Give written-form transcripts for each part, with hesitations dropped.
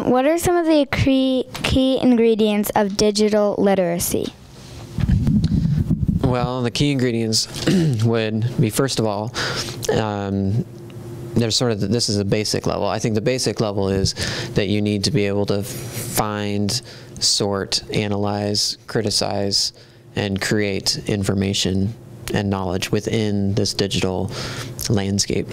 What are some of the key ingredients of digital literacy? Well, the key ingredients would be, first of all, there's sort of, this is a basic level. I think the basic level is that you need to be able to find, sort, analyze, criticize, and create information and knowledge within this digital landscape.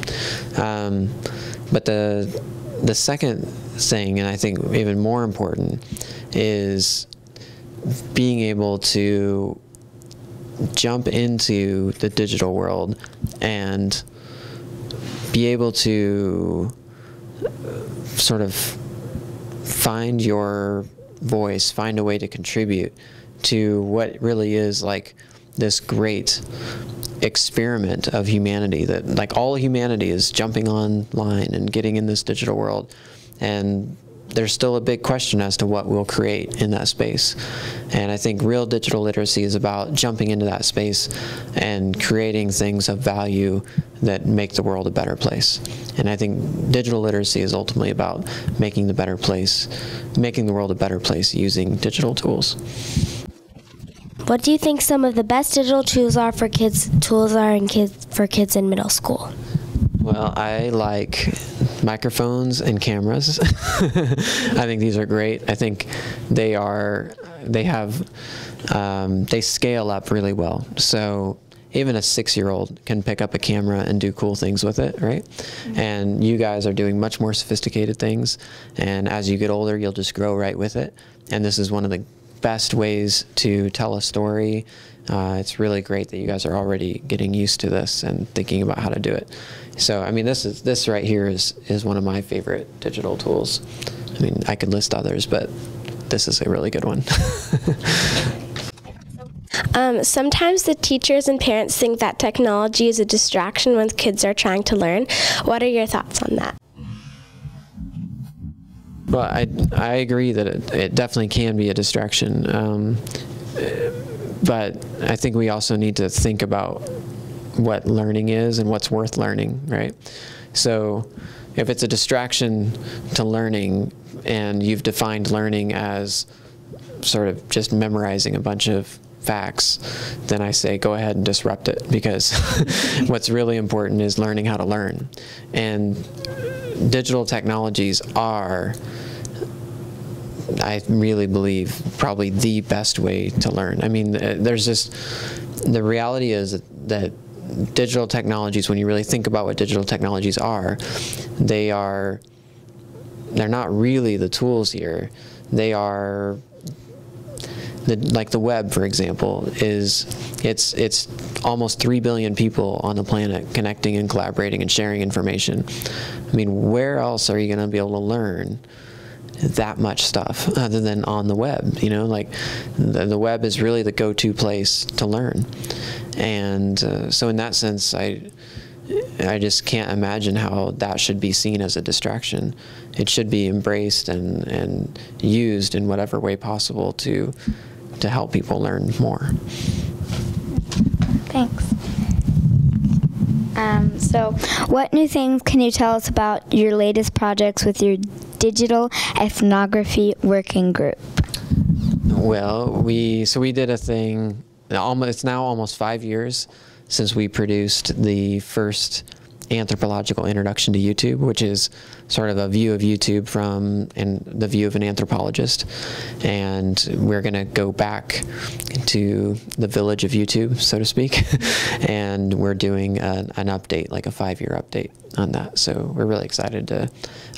But the second thing, and I think even more important, is being able to jump into the digital world and be able to sort of find your voice, find a way to contribute to what really is like this great experiment of humanity, that like all humanity is jumping online and getting in this digital world, and there's still a big question as to what we'll create in that space. And I think real digital literacy is about jumping into that space and creating things of value that make the world a better place. And I think digital literacy is ultimately about making the world a better place using digital tools. What do you think some of the best digital tools are for kids in middle school? Well, I like microphones and cameras. I think these are great. I think they scale up really well. So even a 6-year-old can pick up a camera and do cool things with it, right? Mm-hmm. And you guys are doing much more sophisticated things. And as you get older, you'll just grow right with it. And this is one of the best ways to tell a story. It's really great that you guys are already getting used to this and thinking about how to do it. So, I mean, this right here is one of my favorite digital tools. I mean, I could list others, but this is a really good one. Sometimes the teachers and parents think that technology is a distraction when kids are trying to learn. What are your thoughts on that? Well, I agree that it definitely can be a distraction. But I think we also need to think about what learning is and what's worth learning, right? So if it's a distraction to learning and you've defined learning as sort of just memorizing a bunch of facts, then I say go ahead and disrupt it, because what's really important is learning how to learn. And digital technologies are, I really believe, probably the best way to learn. I mean, there's just, the reality is that digital technologies, when you really think about what digital technologies are, they're not really the tools here. They are, like the web, for example, it's almost 3 billion people on the planet connecting and collaborating and sharing information. I mean, where else are you going to be able to learn that much stuff other than on the web? You know, like the web is really the go-to place to learn. And so in that sense, I just can't imagine how that should be seen as a distraction. It should be embraced and used in whatever way possible to help people learn more. Thanks. So what new things can you tell us about your latest projects with your Digital Ethnography Working Group? Well, we did a thing, it's now almost 5 years since we produced the first anthropological introduction to YouTube, which is sort of a view of YouTube from the view of an anthropologist. And we're going to go back to the village of YouTube, so to speak, and we're doing an update, like a 5-year update on that. So we're really excited to,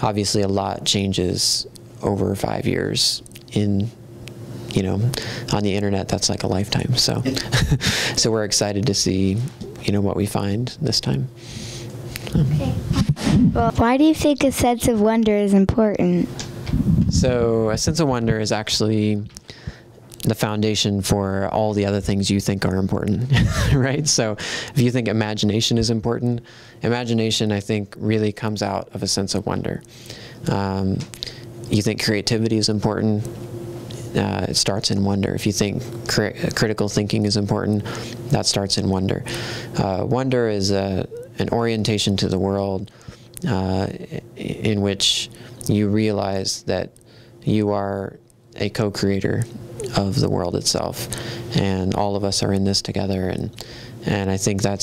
obviously a lot changes over 5 years on the internet. That's like a lifetime. So, so we're excited to see, what we find this time. Okay. Well, why do you think a sense of wonder is important? So a sense of wonder is actually the foundation for all the other things you think are important, right? So if you think imagination is important, imagination, I think, really comes out of a sense of wonder. You think creativity is important, it starts in wonder. If you think critical thinking is important, that starts in wonder. Wonder is an orientation to the world in which you realize that you are a co-creator of the world itself, and all of us are in this together, and I think that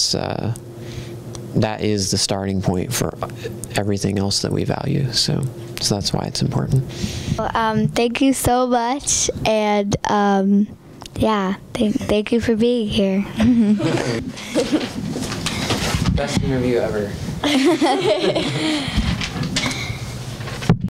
is the starting point for everything else that we value. So that's why it's important. Well, thank you so much, and yeah, thank you for being here. Best interview ever.